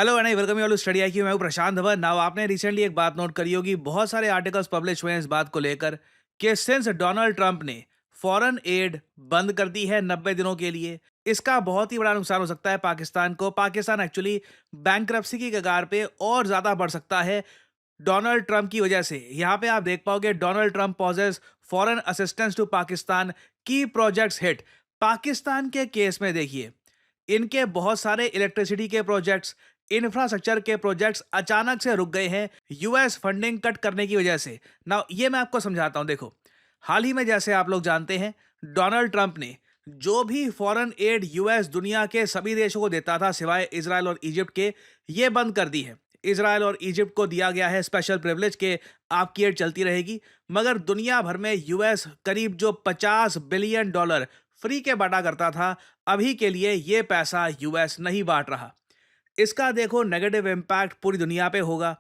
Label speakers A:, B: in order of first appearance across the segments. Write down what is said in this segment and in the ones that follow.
A: Hello and welcome you all to study IQ. मैं हूं Prashant Dhawan. Now आपने रिसेंटली एक बात नोट करी होगी, बहुत सारे आर्टिकल्स पब्लिश हुए हैं इस बात को लेकर कि सिंस डोनाल्ड ट्रंप ने फॉरेन एड बंद कर दी है 90 दिनों के लिए, इसका बहुत ही बड़ा नुकसान हो सकता है पाकिस्तान को। पाकिस्तान एक्चुअली बैंक्रप्सी की कगार पे और ज्यादा बढ़ सकता है डोनाल्ड ट्रंप की वजह से। यहाँ पे आप देख पाओगे Donald Trump pauses foreign assistance to Pakistan, की प्रोजेक्ट्स हिट। पाकिस्तान के केस में देखिए, इनके बहुत सारे इलेक्ट्रिसिटी के प्रोजेक्ट्स, इंफ्रास्ट्रक्चर के प्रोजेक्ट्स अचानक से रुक गए हैं यूएस फंडिंग कट करने की वजह से। ना ये मैं आपको समझाता हूं। देखो, हाल ही में जैसे आप लोग जानते हैं, डोनाल्ड ट्रंप ने जो भी फॉरेन एड यूएस दुनिया के सभी देशों को देता था सिवाय इजराइल और इजिप्ट के, ये बंद कर दी है। इजराइल और इजिप्ट को दिया गया है स्पेशल प्रिविलेज के आपकी एड चलती रहेगी, मगर दुनिया भर में यूएस करीब जो $50 बिलियन फ्री के बांटा करता था, अभी के लिए ये पैसा यूएस नहीं बांट रहा। इसका देखो नेगेटिव इम्पैक्ट पूरी दुनिया पे होगा।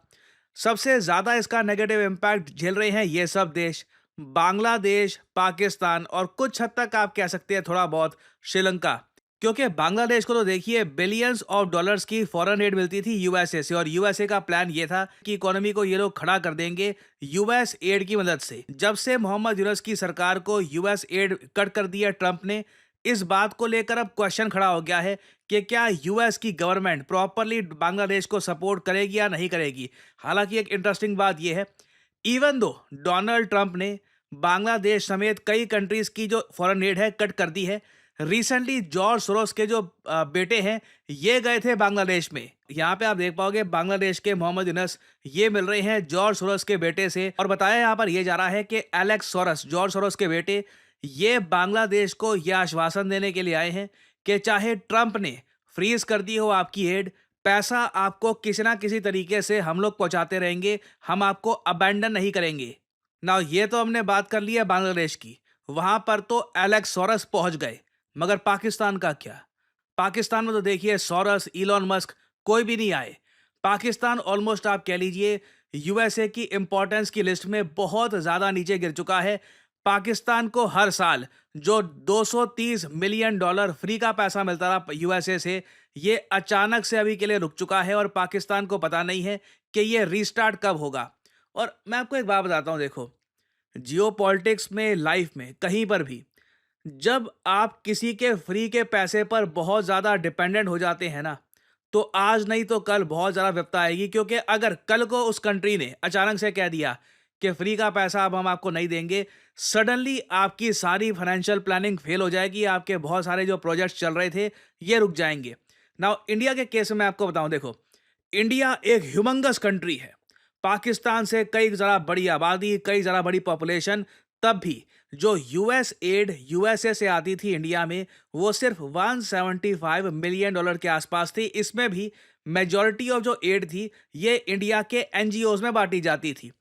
A: सबसे ज्यादा इसका नेगेटिव इम्पैक्ट झेल रहे हैं ये सब देश, बांग्लादेश, पाकिस्तान और कुछ हद तक आप कह सकते हैं थोड़ा बहुत श्रीलंका। क्योंकि बांग्लादेश को तो देखिए बिलियंस ऑफ डॉलर्स की फॉरेन एड मिलती थी यूएसए से, और यूएसए का प्लान ये था कि इकोनॉमी को ये लोग खड़ा कर देंगे यूएस एड की मदद से। जब से मोहम्मद यूनस की सरकार को यूएस एड कट कर दिया ट्रंप ने, इस बात को लेकर अब क्वेश्चन खड़ा हो गया है कि क्या यूएस की गवर्नमेंट प्रॉपरली बांग्लादेश को सपोर्ट करेगी या नहीं करेगी। हालांकि एक इंटरेस्टिंग बात यह है, इवन दो डोनाल्ड ट्रंप ने बांग्लादेश समेत कई कंट्रीज की जो फॉरेन एड है कट कर दी है। रिसेंटली जॉर्ज सोरोस के जो बेटे हैं, ये गए थे बांग्लादेश में। यहाँ पे आप देख पाओगे बांग्लादेश के मोहम्मद यूनस ये मिल रहे हैं जॉर्ज सोरोस के बेटे से, और बताया यहाँ पर ये जा रहा है कि एलेक्स सोरोस, जॉर्ज सोरोस के बेटे, ये बांग्लादेश को यह आश्वासन देने के लिए आए हैं कि चाहे ट्रंप ने फ्रीज कर दी हो आपकी एड, पैसा आपको किसी ना किसी तरीके से हम लोग पहुंचाते रहेंगे, हम आपको अबैंडन नहीं करेंगे। ना ये तो हमने बात कर ली है बांग्लादेश की, वहां पर तो एलेक्स सोरस पहुंच गए, मगर पाकिस्तान का क्या? पाकिस्तान में तो देखिए सोरस, इलॉन मस्क, कोई भी नहीं आए। पाकिस्तान ऑलमोस्ट आप कह लीजिए यूएसए की इंपॉर्टेंस की लिस्ट में बहुत ज्यादा नीचे गिर चुका है। पाकिस्तान को हर साल जो $230 मिलियन फ्री का पैसा मिलता था यूएसए से, ये अचानक से अभी के लिए रुक चुका है और पाकिस्तान को पता नहीं है कि ये रीस्टार्ट कब होगा। और मैं आपको एक बात बताता हूं, देखो, जियोपॉलिटिक्स में, लाइफ में, कहीं पर भी जब आप किसी के फ्री के पैसे पर बहुत ज़्यादा डिपेंडेंट हो जाते हैं ना, तो आज नहीं तो कल बहुत ज़्यादा विपदा आएगी। क्योंकि अगर कल को उस कंट्री ने अचानक से कह दिया कि फ्री का पैसा अब हम आपको नहीं देंगे, सडनली आपकी सारी फाइनेंशियल प्लानिंग फेल हो जाएगी, आपके बहुत सारे जो प्रोजेक्ट्स चल रहे थे ये रुक जाएंगे। नाउ इंडिया के केस में मैं आपको बताऊं, देखो, इंडिया एक ह्यूमंगस कंट्री है, पाकिस्तान से कई ज़रा बड़ी आबादी, कई ज़रा बड़ी पॉपुलेशन, तब भी जो यूएस एड यूएसए से आती थी इंडिया में, वो सिर्फ $175 मिलियन के आसपास थी। इसमें भी मेजॉरिटी ऑफ जो एड थी ये इंडिया के एनजीओज में बांटी जाती थी।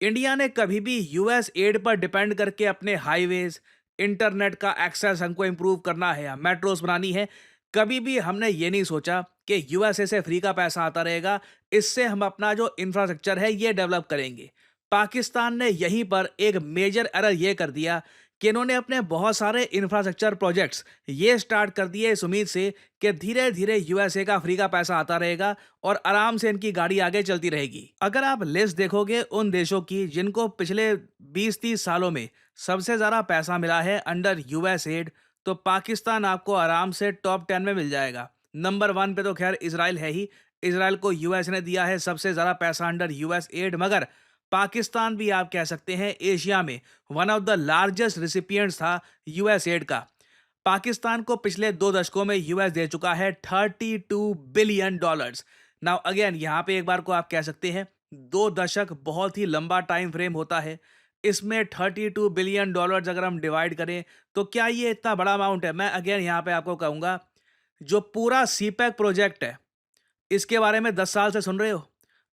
A: इंडिया ने कभी भी यूएस एड पर डिपेंड करके अपने हाईवेज, इंटरनेट का एक्सेस हमको इंप्रूव करना है या मेट्रोस बनानी है, कभी भी हमने ये नहीं सोचा कि यूएसए से फ्री का पैसा आता रहेगा, इससे हम अपना जो इंफ्रास्ट्रक्चर है ये डेवलप करेंगे। पाकिस्तान ने यहीं पर एक मेजर एरर ये कर दिया कि इन्होंने अपने बहुत सारे इंफ्रास्ट्रक्चर प्रोजेक्ट्स ये स्टार्ट कर दिए इस उम्मीद से कि धीरे धीरे यूएसए का फ्री का पैसा आता रहेगा और आराम से इनकी गाड़ी आगे चलती रहेगी। अगर आप लिस्ट देखोगे उन देशों की जिनको पिछले 20-30 सालों में सबसे ज़्यादा पैसा मिला है अंडर यूएस एड, तो पाकिस्तान आपको आराम से टॉप 10 में मिल जाएगा। नंबर 1 पे तो खैर इसराइल है ही। इसराइल को यूएस ने दिया है सबसे ज़्यादा पैसा अंडर यूएस एड, मगर पाकिस्तान भी आप कह सकते हैं एशिया में वन ऑफ द लार्जेस्ट रिसिपिएंट्स था यूएस एड का। पाकिस्तान को पिछले 2 दशकों में यूएस दे चुका है $32 बिलियन। नाउ अगेन यहाँ पे एक बार को आप कह सकते हैं 2 दशक बहुत ही लंबा टाइम फ्रेम होता है। इसमें $32 बिलियन अगर हम डिवाइड करें तो क्या ये इतना बड़ा अमाउंट है? मैं अगेन यहाँ पे आपको कहूँगा, जो पूरा सीपैक प्रोजेक्ट है, इसके बारे में 10 साल से सुन रहे हो,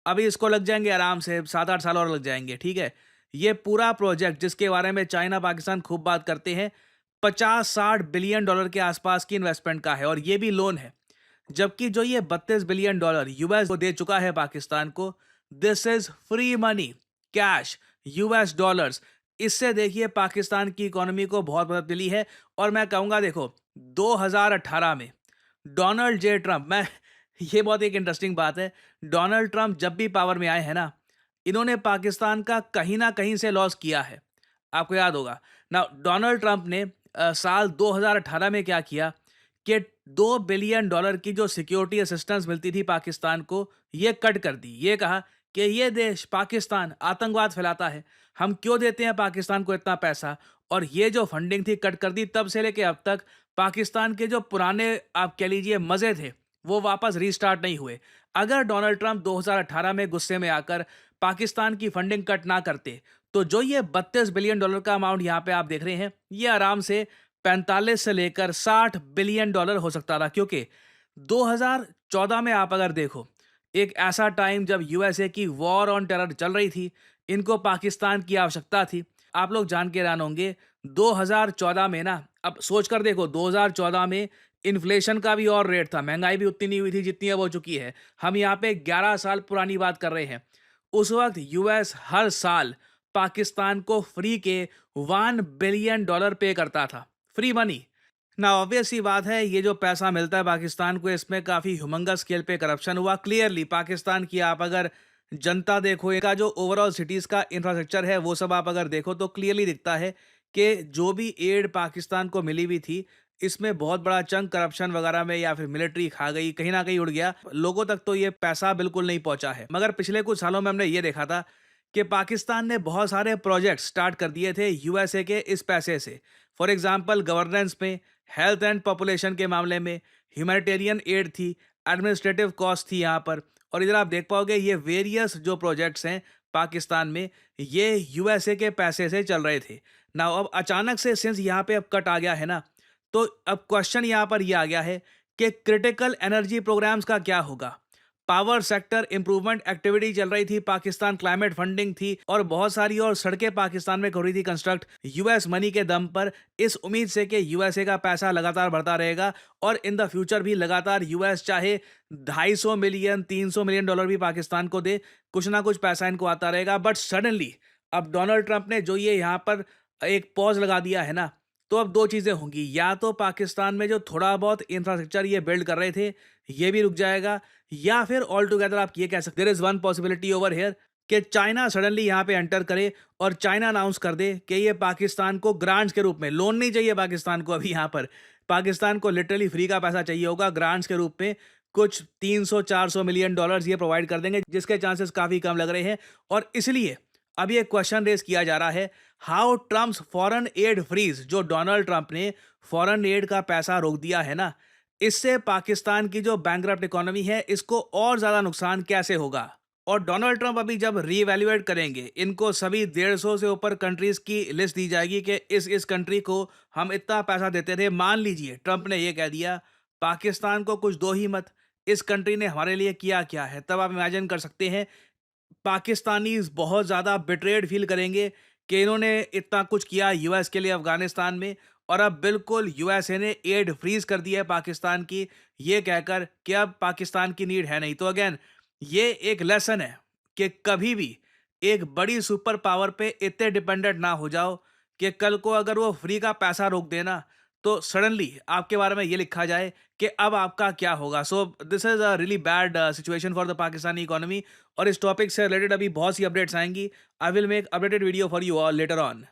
A: अभी इसको लग जाएंगे आराम से 7-8 साल और लग जाएंगे, ठीक है। ये पूरा प्रोजेक्ट जिसके बारे में चाइना पाकिस्तान खूब बात करते हैं, $50-60 बिलियन के आसपास की इन्वेस्टमेंट का है, और ये भी लोन है। जबकि जो ये $32 बिलियन यूएस को दे चुका है पाकिस्तान को, this is free money, cash, US dollars. इससे देखिए पाकिस्तान की इकोनॉमी को बहुत मदद मिली है। और मैं कहूंगा, देखो, 2018 में डोनाल्ड जे ट्रंप, मैं ये बहुत एक इंटरेस्टिंग बात है। डोनाल्ड ट्रंप जब भी पावर में आए हैं ना, इन्होंने पाकिस्तान का कहीं ना कहीं से लॉस किया है। आपको याद होगा ना, डोनाल्ड ट्रंप ने साल 2018 में क्या किया कि $2 बिलियन की जो सिक्योरिटी असिस्टेंस मिलती थी पाकिस्तान को, ये कट कर दी। ये कहा कि ये देश पाकिस्तान आतंकवाद फैलाता है, हम क्यों देते हैं पाकिस्तान को इतना पैसा। और ये जो फंडिंग थी कट कर दी। तब से लेके अब तक पाकिस्तान के जो पुराने, आप कह लीजिए, मजे थे, वो वापस रीस्टार्ट नहीं हुए। अगर डोनाल्ड ट्रंप 2018 में गुस्से में आकर पाकिस्तान की फंडिंग कट ना करते, तो जो ये $32 बिलियन का अमाउंट यहाँ पे आप देख रहे हैं, ये आराम से 45 से लेकर $60 बिलियन हो सकता था। क्योंकि 2014 में आप अगर देखो, एक ऐसा टाइम जब यूएसए की वॉर ऑन टेरर चल रही थी, इनको पाकिस्तान की आवश्यकता थी। आप लोग जान के हैरान होंगे, 2014 में ना, अब सोच कर देखो, 2014 में इन्फ्लेशन का भी और रेट था, महंगाई भी उतनी नहीं हुई थी जितनी अब हो चुकी है। हम यहाँ पे 11 साल पुरानी बात कर रहे हैं। उस वक्त यूएस हर साल पाकिस्तान को फ्री के $1 बिलियन पे करता था, फ्री मनी। ना ऑब्वियस सी बात है, ये जो पैसा मिलता है पाकिस्तान को, इसमें काफ़ी ह्यूमंगस स्केल पे करप्शन हुआ। क्लियरली पाकिस्तान की आप अगर जनता देखो, इनका जो ओवरऑल सिटीज़ का इंफ्रास्ट्रक्चर है, वो सब आप अगर देखो, तो क्लियरली दिखता है कि जो भी एड पाकिस्तान को मिली हुई थी, इसमें बहुत बड़ा चंक करप्शन वगैरह में, या फिर मिलिट्री खा गई, कहीं ना कहीं उड़ गया। लोगों तक तो ये पैसा बिल्कुल नहीं पहुंचा है। मगर पिछले कुछ सालों में हमने ये देखा था कि पाकिस्तान ने बहुत सारे प्रोजेक्ट स्टार्ट कर दिए थे यूएसए के इस पैसे से। फॉर एग्जाम्पल, गवर्नेंस में, हेल्थ एंड पॉपुलेशन के मामले में, ह्यूमैनिटेरियन एड थी, एडमिनिस्ट्रेटिव कॉस्ट थी यहाँ पर। और इधर आप देख पाओगे, ये वेरियस जो प्रोजेक्ट्स हैं पाकिस्तान में, ये यूएसए के पैसे से चल रहे थे ना। अब अचानक से सिंस यहाँ पे अब कट आ गया है ना, तो अब क्वेश्चन यहाँ पर ये आ गया है कि क्रिटिकल एनर्जी प्रोग्राम्स का क्या होगा। पावर सेक्टर इंप्रूवमेंट एक्टिविटी चल रही थी, पाकिस्तान क्लाइमेट फंडिंग थी, और बहुत सारी और सड़कें पाकिस्तान में हो रही थी कंस्ट्रक्ट, यूएस मनी के दम पर, इस उम्मीद से कि यूएसए का पैसा लगातार बढ़ता रहेगा। और इन द फ्यूचर भी लगातार यूएस चाहे 250 मिलियन $300 मिलियन भी पाकिस्तान को दे, कुछ ना कुछ पैसा इनको आता रहेगा। बट सडनली अब डोनाल्ड ट्रंप ने जो ये यहाँ पर एक पॉज लगा दिया है ना, तो अब दो चीजें होंगी। या तो पाकिस्तान में जो थोड़ा बहुत इंफ्रास्ट्रक्चर ये बिल्ड कर रहे थे, ये भी रुक जाएगा, या फिर ऑल टुगेदर आप ये कह सकते, there is one possibility over here, कि चाइना सडनली यहाँ पे एंटर करे और चाइना अनाउंस कर दे कि ये पाकिस्तान को ग्रांट्स के रूप में, लोन नहीं चाहिए पाकिस्तान को अभी यहाँ पर, पाकिस्तान को लिटरली फ्री का पैसा चाहिए होगा, ग्रांट्स के रूप में कुछ 300-400 मिलियन डॉलर्स ये प्रोवाइड कर देंगे, जिसके चांसेस काफी कम लग रहे हैं। और इसलिए अब ये क्वेश्चन रेस किया जा रहा है, how Trump's foreign aid freeze, जो डोनाल्ड ट्रंप ने फॉरेन एड का पैसा रोक दिया है ना, इससे पाकिस्तान की जो बैंकरप्ट इकोनॉमी है, इसको और ज्यादा नुकसान कैसे होगा। और डोनाल्ड ट्रंप अभी जब रीवैल्यूएट करेंगे, इनको सभी 150 से ऊपर कंट्रीज की लिस्ट दी जाएगी कि इस कंट्री को हम इतना पैसा देते थे। मान लीजिए ट्रंप ने ये कह दिया, पाकिस्तान को कुछ दो ही मत, इस कंट्री ने हमारे लिए किया क्या है, तब आप इमेजिन कर सकते हैं पाकिस्तानीज बहुत ज़्यादा बिट्रेड फील करेंगे कि इन्होंने इतना कुछ किया यूएस के लिए अफगानिस्तान में, और अब बिल्कुल यूएसए ने एड फ्रीज कर दी है पाकिस्तान की, ये कहकर कि अब पाकिस्तान की नीड है नहीं। तो अगेन ये एक लेसन है कि कभी भी एक बड़ी सुपर पावर पे इतने डिपेंडेंट ना हो जाओ कि कल को अगर वो फ्री का पैसा रोक देना, तो सडनली आपके बारे में ये लिखा जाए कि अब आपका क्या होगा। So this is a really bad situation for the Pakistani economy. और इस टॉपिक से रिलेटेड अभी बहुत सी अपडेट्स आएंगी। I will make updated video for you all later on.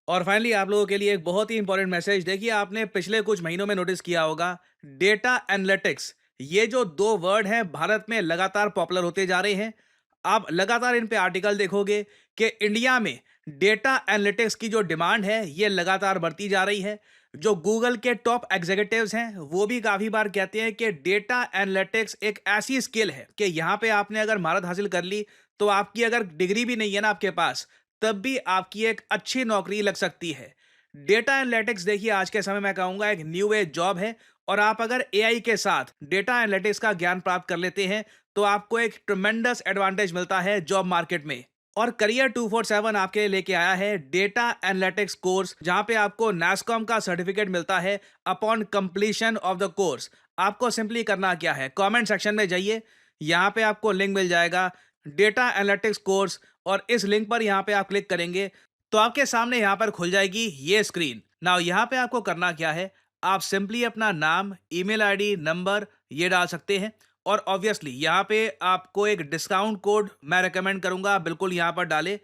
A: और फाइनली आप लोगों के लिए एक बहुत ही इंपॉर्टेंट मैसेज। देखिए, आपने पिछले कुछ महीनों में नोटिस किया होगा, डेटा एनालिटिक्स, ये जो दो वर्ड हैं भारत में लगातार पॉपुलर होते जा रहे हैं। आप लगातार इन पे आर्टिकल देखोगे कि इंडिया में डेटा एनालिटिक्स की जो डिमांड है, ये लगातार बढ़ती जा रही है। जो गूगल के टॉप एग्जीक्यूटिव्स हैं, वो भी काफी बार कहते हैं कि डेटा एनालिटिक्स एक ऐसी स्किल है कि यहाँ पे आपने अगर महारत हासिल कर ली, तो आपकी अगर डिग्री भी नहीं है ना आपके पास, तब भी आपकी एक अच्छी नौकरी लग सकती है। डेटा एनालिटिक्स देखिए, आज के समय में कहूंगा एक न्यू एज जॉब है। और आप अगर एआई के साथ डेटा एनालिटिक्स का ज्ञान प्राप्त कर लेते हैं, तो आपको एक ट्रमेंडस एडवांटेज मिलता है जॉब मार्केट में। और करियर 247 आपके लिए लेके आया है डेटा एनालिटिक्स कोर्स, जहां पे आपको NASSCOM का सर्टिफिकेट मिलता है upon completion of the course. आपको सिंपली करना क्या है, कमेंट सेक्शन में जाइए, यहाँ पे आपको लिंक मिल जाएगा डेटा एनालिटिक्स कोर्स, और इस लिंक पर यहाँ पे आप क्लिक करेंगे तो आपके सामने यहाँ पर खुल जाएगी ये स्क्रीन। नाउ यहाँ पे आपको करना क्या है, आप सिंपली अपना नाम, ईमेल आईडी, नंबर ये डाल सकते हैं, और ऑब्वियसली यहाँ पे आपको एक डिस्काउंट कोड मैं रेकमेंड करूंगा, आप बिल्कुल यहाँ पर डालें।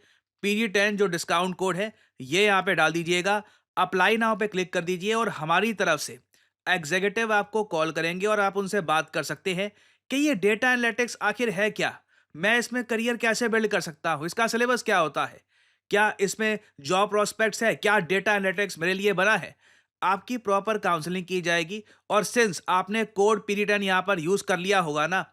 A: PG10 जो डिस्काउंट कोड है ये यहाँ पे डाल दीजिएगा, अप्लाई नाउ पे क्लिक कर दीजिए और हमारी तरफ से एग्जीक्यूटिव आपको कॉल करेंगे और आप उनसे बात कर सकते हैं कि ये डेटा एनालिटिक्स आखिर है क्या, मैं इसमें करियर कैसे बिल्ड कर सकता हूँ, इसका सिलेबस क्या होता है, क्या इसमें जॉब प्रोस्पेक्ट्स है, क्या डेटा एनालिटिक्स मेरे लिए बना है। आपकी प्रॉपर काउंसलिंग की जाएगी और सिंस आपने कोड PG10 यहाँ पर यूज कर लिया होगा ना,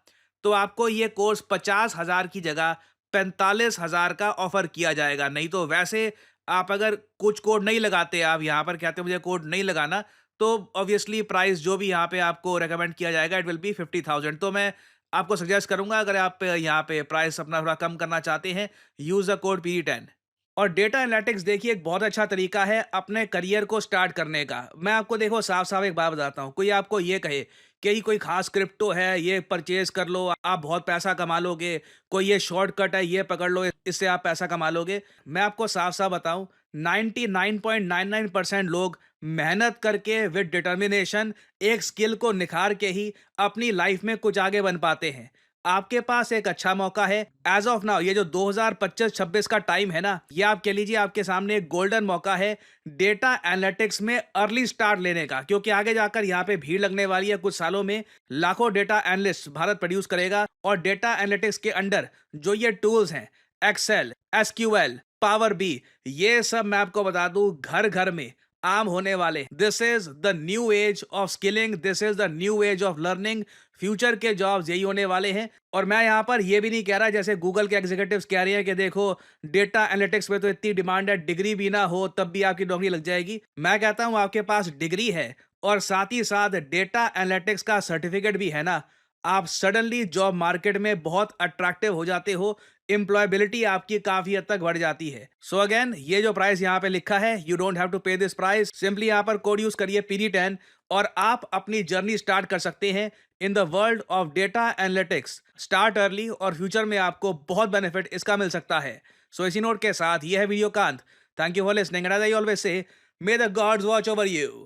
A: तो आपको ये कोर्स 50,000 की जगह 45,000 का ऑफर किया जाएगा। नहीं तो वैसे आप अगर कुछ कोड नहीं लगाते, आप यहाँ पर कहते हो मुझे कोड नहीं लगाना, तो ऑब्वियसली प्राइस जो भी यहाँ पे आपको रेकमेंड किया जाएगा इट विल बी 50,000। तो मैं आपको सजेस्ट करूंगा, अगर आप यहाँ पे प्राइस अपना थोड़ा कम करना चाहते हैं, यूज द कोड PG10। और डेटा एनालिटिक्स देखिए एक बहुत अच्छा तरीका है अपने करियर को स्टार्ट करने का। मैं आपको देखो साफ साफ एक बात बताता हूँ, कोई आपको ये कहे कि ये कोई खास क्रिप्टो है, ये परचेज कर लो आप बहुत पैसा कमा लोगे, कोई ये शॉर्टकट है ये पकड़ लो इससे आप पैसा कमा लोगे, मैं आपको साफ साफ बताऊं 99.99% लोग मेहनत करके विद डिटर्मिनेशन एक स्किल को निखार के ही अपनी लाइफ में कुछ आगे बन पाते हैं। आपके पास एक अच्छा मौका है एज ऑफ नाउ, ये जो 2025-26 का टाइम है ना, ये आप कह लीजिए आपके सामने एक गोल्डन मौका है डेटा एनालिटिक्स में अर्ली स्टार्ट लेने का, क्योंकि आगे जाकर यहाँ पे भीड़ लगने वाली है। कुछ सालों में लाखों डेटा एनालिस्ट भारत प्रोड्यूस करेगा और डेटा एनालिटिक्स के अंडर जो ये टूल्स हैं एक्सेल, SQL, पावर बी, ये सब मैं आपको बता दूं घर घर में आम होने वाले। This is the new age of skilling, this is the new age of learning. Future के जॉब्स यही होने वाले हैं। और मैं यहाँ पर ये भी नहीं कह रहा जैसे गूगल के एग्जीक्यूटिव्स कह रहे हैं कि देखो डेटा एनालिटिक्स में तो इतनी डिमांड है, डिग्री भी ना हो तब भी आपकी नौकरी लग जाएगी। मैं कहता हूँ आपके पास डिग्री है और साथ ही साथ डेटा एनालिटिक्स का सर्टिफिकेट भी है ना, आप सडनली जॉब मार्केट में बहुत अट्रैक्टिव हो जाते हो, एम्प्लॉयबिलिटी आपकी काफी हद तक बढ़ जाती है। सो अगेन ये जो प्राइस यहाँ पे लिखा है, यू डोंट हैव टू पे दिस प्राइस, सिंपली यहाँ पर कोड यूज करिए PG10 और आप अपनी जर्नी स्टार्ट कर सकते हैं in the world of data analytics. Start early और फ्यूचर में आपको बहुत बेनिफिट इसका मिल सकता है। सो इसी नोट के साथ ये है वीडियो कांत। Thank you for listening and as I always say, may the gods watch over you.